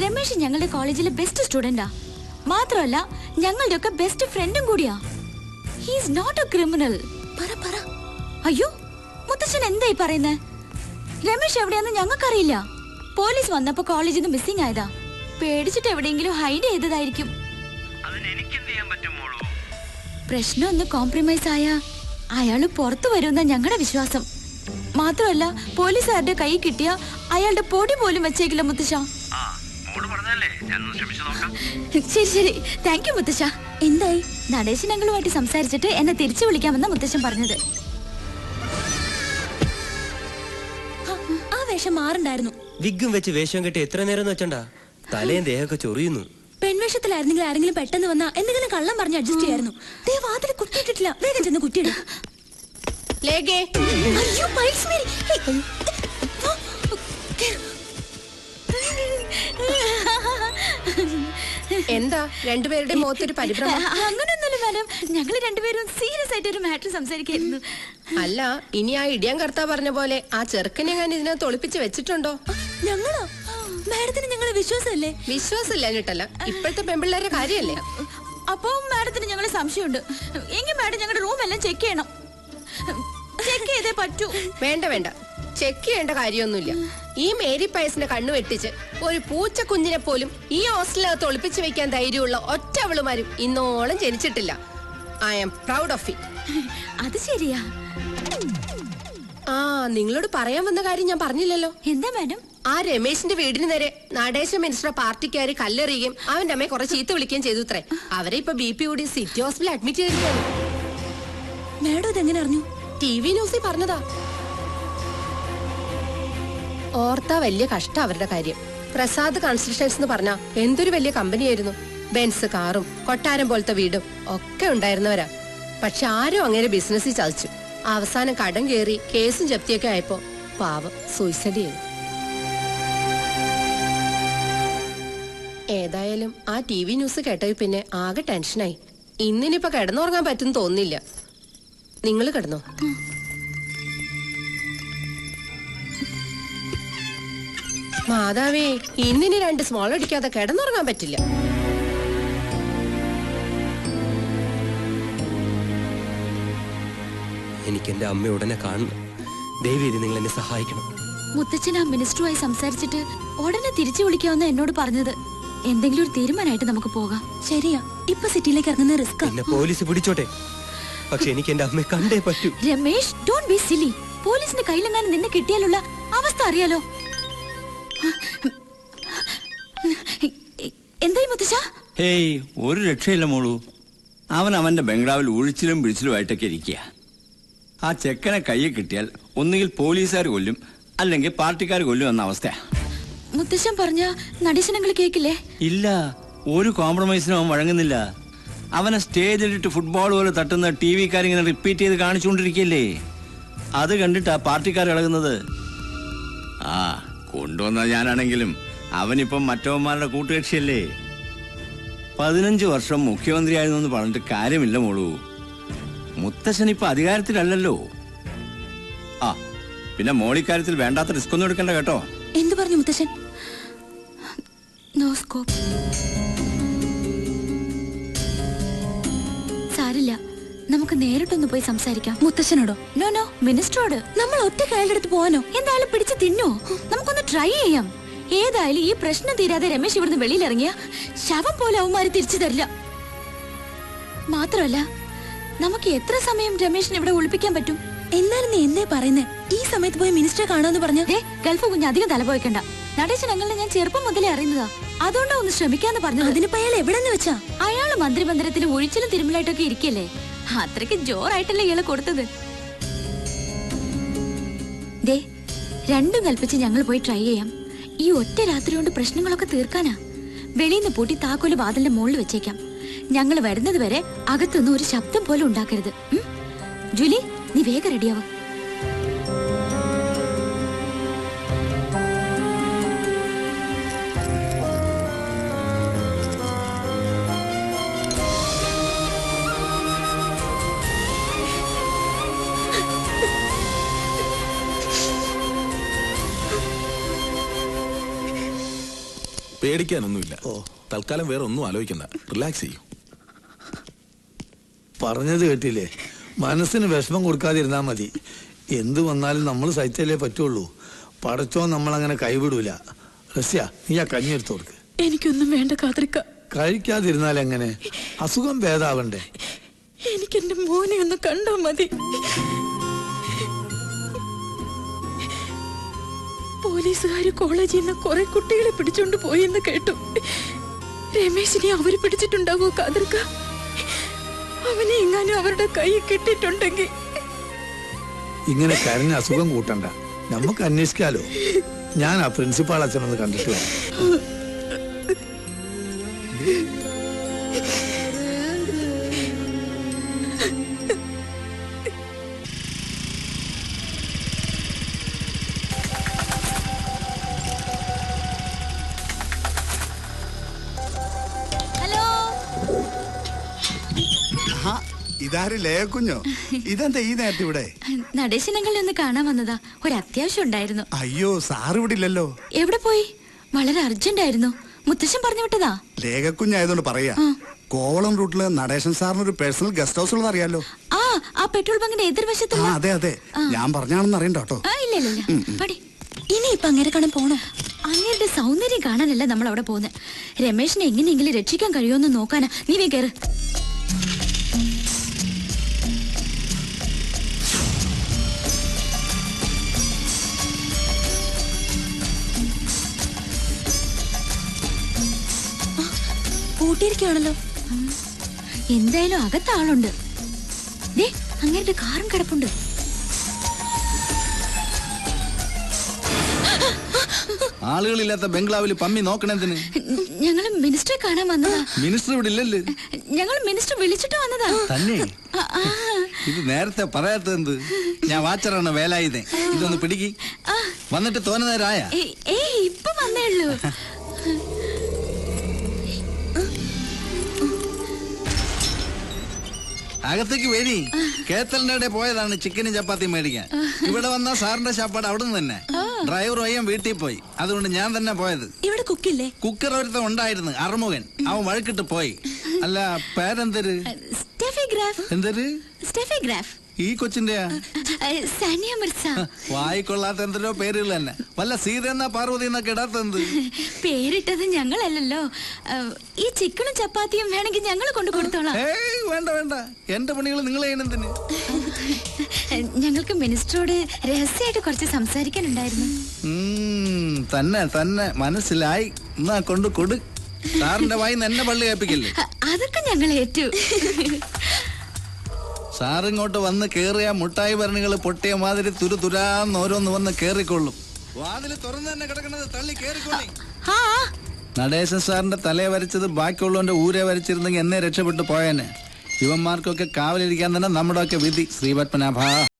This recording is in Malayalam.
രമേശ് ഞങ്ങളുടെ കോളേജിലെ ബെസ്റ്റ് സ്റ്റുഡന്റാ. മാത്രമല്ല ഞങ്ങളുടെ ഒക്കെ ബെസ്റ്റ് ഫ്രണ്ടും കൂടിയാ. He is not a criminal. പറ. അയ്യോ മുത്തച്ഛൻ എന്തായി പറയുന്നേ? രമേശ് എവിടെയാന്ന് ഞങ്ങൾക്കറിയില്ല. പോലീസ് വന്നപ്പോ കോളേജിൽ നിന്ന് മിസ്സിംഗ് ആയതാ. പേടിച്ചിട്ട് എവിടെയെങ്കിലും ഹൈഡ് ചെയ്തതായിരിക്കും. പ്രശ്നം ഒന്ന് കോംപ്രമൈസ് ആയ അയാള് പുറത്തു വരുമെന്ന ഞങ്ങളുടെ വിശ്വാസം. മാത്രമല്ല പോലീസുകാരുടെ കൈ കിട്ടിയ അയാളുടെ പൊടി പോലും വെച്ചേക്കില്ല മുത്തശ്ശ. ശരി താങ്ക് യു മുത്തശ്ശ. എന്തായി? നടേശൻ അങ്കിളുമായിട്ട് സംസാരിച്ചിട്ട് എന്നെ തിരിച്ചു വിളിക്കാമെന്ന മുത്തശ്ശൻ പറഞ്ഞത്. ആ വേഷം മാറുണ്ടായിരുന്നു. വിഗും വെച്ച് വേഷം കെട്ടി എത്ര നേരം വെച്ചണ്ടാ? തലയും ദേഹമൊക്കെ ചൊറിയുന്നു. പെൺവേഷത്തിലായിരുന്നെങ്കിൽ ആരെങ്കിലും പെട്ടെന്ന് വന്നാ എന്തെങ്കിലും കള്ളം പറഞ്ഞ് അഡ്ജസ്റ്റ് ചെയ്യായിരുന്നു. വാതിൽ കുറ്റിയിട്ടിട്ടില്ല. വേഗം ചെന്ന് കുറ്റിയിടും. എന്താ രണ്ടുപേരുടെ മുഖത്തൊരു പരിഭ്രമം? അങ്ങനെയൊന്നുമില്ല മാഡം, ഞങ്ങൾ രണ്ടുപേരും സീരിയസ് ആയിട്ട് ഒരു മാറ്റർ സംസാരിക്കായിരുന്നു. അല്ല, ഇനി ആ ഇടിയാൻ കർത്താവ് പറഞ്ഞ പോലെ ആ ചെറുക്കനെ ഞാൻ ഇതിനകത്ത് ഒളിപ്പിച്ച് വെച്ചിട്ടുണ്ടോ? ഞങ്ങളോ? മാഡത്തിന് ഞങ്ങളെ വിശ്വാസമല്ലേ? വിശ്വാസമില്ല എന്നിട്ടല്ല, ഇപ്പോഴത്തെ പെൺപിള്ളേരുടെ കാര്യല്ലേ. അപ്പൊ മാഡത്തിന് ഞങ്ങളെ സംശയമുണ്ട്. എങ്കിൽ മാഡം ഞങ്ങളുടെ റൂം എല്ലാം ചെക്ക് ചെയ്യണം. ചെക്ക് ചെയ്തേ പറ്റൂ. വേണ്ട, ചെക്ക് ചെയ്യേണ്ട കാര്യമൊന്നുമില്ല. ഈ മേരി പയസിന്റെ കണ്ണു വെട്ടിച്ച് ഒരു പൂച്ച കുഞ്ഞിനെ പോലും ഈ ഹോസ്റ്റലിനകത്ത് ഒളിപ്പിച്ചു വെക്കാൻ ധൈര്യമുള്ള ഒറ്റ അവളുമാരും ഇന്നോളം ജനിച്ചിട്ടില്ല. I am proud of it. അത് ശരിയാ. ആ, നിങ്ങളോട് പറയാൻ വന്ന കാര്യം ഞാൻ പറഞ്ഞില്ലല്ലോ. എന്താ മാഡം? ആ രമേശിന്റെ വീടിന് നേരെ നടേശ മിനിസ്റ്റർ പാർട്ടിക്കാര് കല്ലെറിയുകയും അവന്റെ അമ്മയെ കുറെ ചീത്ത വിളിക്കുകയും ചെയ്തു അത്രേ. അവരെ ഇപ്പൊ BP കൂടി സിറ്റി ഹോസ്പിറ്റലിൽ അഡ്മിറ്റ് ചെയ്തിരിക്കുകയാണ്. മാഡം ഇതെങ്ങനെ അറിഞ്ഞു? TV ന്യൂസിൽ പറഞ്ഞതാ. ഓർത്താ വലിയ കഷ്ടം അവരുടെ കാര്യം. പ്രസാദ് കൺസ്ട്രക്ഷൻസ് എന്ന് പറഞ്ഞാ എന്തൊരു വലിയ കമ്പനിയായിരുന്നു. ബെൻസ് കാറും കൊട്ടാരം പോലത്തെ വീടും ഒക്കെ ഉണ്ടായിരുന്നവരാ. പക്ഷെ ആരും അങ്ങനെ ബിസിനസ്സിൽ ചതിച്ചു. അവസാനം കടം കയറി കേസും ജപ്തിയൊക്കെ ആയപ്പോ പാവം സൂയിസൈഡ് ചെയ്തു. ഏതായാലും ആ TV ന്യൂസ് കേട്ടത് പിന്നെ ആകെ ടെൻഷനായി. ഇന്നിനിപ്പോ കിടന്നുറങ്ങാൻ പറ്റും തോന്നില്ല. നിങ്ങൾ കിടന്നോ? മാതാവേ, ഇന്നിനി 2 സ്മോൾ അടിക്കാതെ കിടന്നുറങ്ങാൻ പറ്റില്ല. എനിക്ക് എന്റെ അമ്മ ഉടനെ കാണണം. ദയവേദി നിങ്ങൾ എന്നെ സഹായിക്കണം. മുത്തച്ഛൻ ആ മിനിസ്റ്ററുമായി സംസാരിച്ചിട്ട് ഉടനെ തിരിച്ചു വിളിക്കാമെന്ന് എന്നോട് പറഞ്ഞത്. എന്തെങ്കിലും ഒരു തീരുമാനമായിട്ട് നമുക്ക് പോകാം. ശരിയാ, ഇപ്പൊ സിറ്റിയിലേക്ക് ഇറങ്ങുന്ന റിസ്ക്. എന്നെ പോലീസ് പിടിച്ചോട്ടെ, പക്ഷെ എനിക്ക് എന്റെ അമ്മയെ കണ്ടേ പറ്റൂ. രമേശ്, ഡോണ്ട് ബി സിലി. പോലീസിന്റെ കയ്യിലെങ്ങാനും നിന്നെ കിട്ടിയാലുള്ള അവസ്ഥ അറിയാലോ. എന്തായി മുത്തശ്ശ? ഹേയ്, ഒരു രക്ഷയില്ല മോളൂ. അവൻ അവന്റെ ബംഗ്ലാവിൽ ഒഴിച്ചിലും പിടിച്ചിലുമായിട്ടൊക്കെ ഇരിക്കുക. ആ ചെക്കനെ കയ്യിൽ കിട്ടിയാൽ ഒന്നുകിൽ പോലീസുകാർ കൊല്ലും, അല്ലെങ്കിൽ പാർട്ടിക്കാർ കൊല്ലും എന്ന അവസ്ഥയാ. മുത്തശ്ശൻ പറഞ്ഞ നടീശനങ്ങൾ കേക്കില്ലേ? ഇല്ല, ഒരു കോംപ്രമൈസിനും അവൻ വഴങ്ങുന്നില്ല. അവനെ സ്റ്റേജിലിട്ട് ഫുട്ബോൾ പോലെ തട്ടുന്ന TV-കാരിങ്ങനെ റിപ്പീറ്റ് ചെയ്ത് കാണിച്ചുകൊണ്ടിരിക്കല്ലേ. അത് കണ്ടിട്ടാ പാർട്ടിക്കാർ ഇളകുന്നത്. ആ, കൊണ്ടുവന്ന ഞാനാണെങ്കിലും അവനിപ്പം മറ്റവന്മാരുടെ കൂട്ടുകക്ഷിയല്ലേ. 15 വർഷം മുഖ്യമന്ത്രിയായിരുന്നു എന്ന് പറഞ്ഞിട്ട് കാര്യമില്ല മോളൂ. മുത്തശ്ശൻ ഇപ്പൊ അധികാരത്തിലല്ലല്ലോ. ആ, പിന്നെ മോളിക്കാര്യത്തിൽ വേണ്ടാത്ത റിസ്ക് ഒന്നും എടുക്കണ്ട കേട്ടോ. എന്തു പറഞ്ഞു മുത്തശ്ശൻ? No scope. സാരില്ല, നമുക്ക് നേരിട്ടൊന്ന് പോയി സംസാരിക്കാം. മുത്തശ്ശനോടോ? നോ, മിനിസ്റ്ററോട്. നമ്മൾ ഒറ്റ കയ്യിലെടുത്ത് പോവാനോ? എന്തായാലും പിടിച്ച് തിന്നോ? നമുക്കൊന്ന് ട്രൈ ചെയ്യാം. ഏതായാലും ഈ പ്രശ്നം തീരാതെ രമേശ് ഇവിടുന്ന് വെളിയിലിറങ്ങിയ ശവം പോലെ അവന്മാര് തിരിച്ചു തരില്ല. മാത്രമല്ല, നമുക്ക് എത്ര സമയം രമേശിനെ ഇവിടെ ഒളിപ്പിക്കാൻ പറ്റും? എന്നാലും നീ എന്തേ പറയുന്നേ? ഈ സമയത്ത് പോയി മിനിസ്റ്ററെ കാണാന്ന് പറഞ്ഞ ഗൾഫ് കുഞ്ഞ് അധികം തലപോയിക്കണ്ട. നടേശൻ അങ്ങളെ ഞാൻ ചെറുപ്പം മുതലേ അറിയുന്നതാ. അതുകൊണ്ടാ ഒന്ന് ശ്രമിക്കാന്ന് പറഞ്ഞു. അതിനിപ്പോ അയാൾ എവിടെന്ന് വെച്ചാ? അയാള് മന്ത്രിമന്ദിരത്തിൽ ഒഴിച്ചിലും തിരുമലായിട്ടൊക്കെ ഇരിക്കല്ലേ. അത്രയ്ക്ക് ജോറായിട്ടല്ലേ ഇയാളെ കൊടുത്തത്. ദേ, രണ്ടും കൽപ്പിച്ച് ഞങ്ങൾ പോയി ട്രൈ ചെയ്യാം. ഈ ഒറ്റ രാത്രി കൊണ്ട് പ്രശ്നങ്ങളൊക്കെ തീർക്കാനാ. വെളിയിന്ന് പൂട്ടി താക്കോല് വാതിലിന്റെ മുകളിൽ വെച്ചേക്കാം. ഞങ്ങൾ വരുന്നത് വരെ അകത്തുനിന്ന് ഒരു ശബ്ദം പോലും ഉണ്ടാക്കരുത്. ജൂലി, നീ വേഗം റെഡിയാവും. പേടിക്കാനൊന്നുമില്ല. തൽക്കാലം വേറെ ഒന്നും ആലോചിക്കണ്ട, റിലാക്സ് ചെയ്യും. പറഞ്ഞത് കേട്ടില്ലേ, മനസ്സിന് വിഷമം കൊടുക്കാതിരുന്നാ മതി. എന്ത് വന്നാലും നമ്മൾ സഹിച്ചല്ലേ പറ്റുള്ളൂ. പടച്ചോ നമ്മളങ്ങനെ കൈവിടൂല. റസ്യ, നീ ആ കഞ്ഞി എടുത്തു കൊടുക്ക്. എനിക്കൊന്നും വേണ്ട കാതർക്ക. കഴിക്കാതിരുന്നാൽ എങ്ങനെ? അസുഖം ഭേദാവണ്ടേ? എനിക്ക് എന്റെ മോനെ ഒന്ന് കണ്ടാ മതി. പോലീസുകാര് കോളേജിൽ നിന്ന് കുറെ കുട്ടികളെ പിടിച്ചോണ്ട് പോയെന്ന് കേട്ടു. രമേശിനെ അവര് പിടിച്ചിട്ടുണ്ടാവോ കാതർക്ക? അവനെ എങ്ങാനും അവരുടെ കൈ കിട്ടിയിട്ടുണ്ടെങ്കിൽ. ഇങ്ങനെ കരഞ്ഞ അസുഖം കൂട്ടണ്ട, നമുക്ക് അന്വേഷിക്കാലോ. ഞാൻ ആ പ്രിൻസിപ്പാൾ അച്ഛനൊന്ന് കണ്ടിട്ട് വരാം. ഹലോ, ഇതാര് ലേക്കുഞ്ഞോ? ഇതെന്താ ഈ നേരത്തെ ഇവിടെ? നടേശനങ്ങളെ ഒന്ന് കാണാൻ വന്നതാ. ഒരു അത്യാവശ്യം ഉണ്ടായിരുന്നു. അയ്യോ, സാറ് ഇവിടെ ഇല്ലല്ലോ. എവിടെ പോയി? വളരെ അർജന്റ് ആയിരുന്നു. മുത്തശ്ശൻ പറഞ്ഞു വിട്ടതാ. ലേഖക്കുഞ്ഞായതുകൊണ്ട് പറയാ. കോവളം റൂട്ടില് നടേശൻ സാറിന് ഒരു പേഴ്സണൽ ഗസ്റ്റ് ഹൗസ് ഉള്ളത് അറിയാലോ? ആ പെട്രോൾ ബങ്കിന്റെ എതിർവശത്ത്. അതെ അതെ, ഞാൻ പറഞ്ഞാണെന്ന് അറിയണ്ട കേട്ടോ. ഇല്ല. ഇനി ഇപ്പൊ അങ്ങേരെ കാണാൻ പോണോ? അങ്ങേരുടെ സൗന്ദര്യം കാണാനല്ല നമ്മൾ അവിടെ പോകുന്നത്. രമേശിനെ എങ്ങനെയെങ്കിലും രക്ഷിക്കാൻ കഴിയുമെന്ന് നോക്കാനാ. നീ വേ കേറ്. പൂട്ടിയിരിക്കുകയാണല്ലോ. എന്തായാലും അകത്ത് ആളുണ്ട്. ദേ, അങ്ങേരുടെ കാറും കിടപ്പുണ്ട്. ആളുകളില്ലാത്ത ബംഗ്ലാവിൽ പമ്മി നോക്കണെന്തിന്? ഞങ്ങള് മിനിസ്റ്ററെ കാണാൻ വന്നതാ. മിനിസ്റ്റർ ഇവിടെ ഇല്ലല്ലേ? ഞങ്ങൾ മിനിസ്റ്റർ വിളിച്ചിട്ട് വന്നതാ. തന്നെ? ഇത് നേരത്തെ പറയാത്തത്? ഞാൻ വാച്ചറാണ് വേലായുധേ. ഇതൊന്ന് പിടിക്ക്. വന്നിട്ട് തോന്നുന്നേരായ? ഇപ്പൊ വന്നേ ഉള്ളൂ. അകത്തേക്ക് വരി. കേത്തലിന്റെ അവിടെ പോയതാണ് ചിക്കനും ചപ്പാത്തിയും മേടിക്കാൻ. ഇവിടെ വന്ന സാറിന്റെ ശാപ്പാട് അവിടെ നിന്ന് തന്നെ. ഡ്രൈവർ വയ്യം വീട്ടിൽ പോയി, അതുകൊണ്ട് ഞാൻ തന്നെ പോയത്. ഇവിടെ കുക്കില്ലേ? കുക്കർ ഒരുത്തം ഉണ്ടായിരുന്നു, അറുമുഖൻ. അവൻ വഴക്കിട്ട് പോയി. അല്ല, പേരെന്തര്? സ്റ്റെഫിഗ്രാഫ്. എന്തര്? സ്റ്റെഫിഗ്രാഫ്. ഈ കൊച്ചിന്റെയാ? സാനിയ മിർസ. വായിക്കൊള്ളാത്ത എന്തൊരോ പേരുകൾ തന്നെ. വല്ല സീത എന്നാ പാർവതി എന്നൊക്കെ ഇടാത്തെന്ത്? പേരിട്ടത് ഞങ്ങളല്ലല്ലോ. ഈ ചിക്കനും ചപ്പാത്തിയും വേണമെങ്കിൽ ഞങ്ങൾ കൊണ്ടു കൊടുത്തോളാം. വേണ്ട വേണ്ട, എന്റെ പണികൾ നിങ്ങൾ ചെയ്യണെന്തിന്? ഞങ്ങൾക്ക് മിനിസ്റ്ററോട് രഹസ്യമായിട്ട് കുറച്ച് സംസാരിക്കാനുണ്ടായിരുന്നു. തന്നെ തന്നെ മനസ്സിലായി. എന്നാ കൊണ്ട് കൊടു. സാറിന്റെ വായിന്ന് എന്നെ പള്ളി കേൾപ്പിക്കില്ലേ? അതൊക്കെ ഞങ്ങൾ ഏറ്റു. സാറിങ്ങോട്ട് വന്ന് കേറിയ മുട്ടായി ഭരണികൾ പൊട്ടിയ മാതിരി തുരുതുരാന്ന് ഓരോന്ന് വന്ന് കേറിക്കൊള്ളും. വാതില് തുറന്നു തന്നെ കിടക്കുന്നത് തള്ളി കേറിക്കൊള്ളി. നടേശൻ സാറിന്റെ തലയെ വരച്ചത് ബാക്കിയുള്ളവന്റെ ഊരെ വരച്ചിരുന്നെങ്കിൽ എന്നെ രക്ഷപ്പെട്ടു പോയേനെ. ഇവന്മാർക്കൊക്കെ കാവലിരിക്കാൻ തന്നെ നമ്മുടെ ഒക്കെ വിധി. ശ്രീപത്മനാഭ.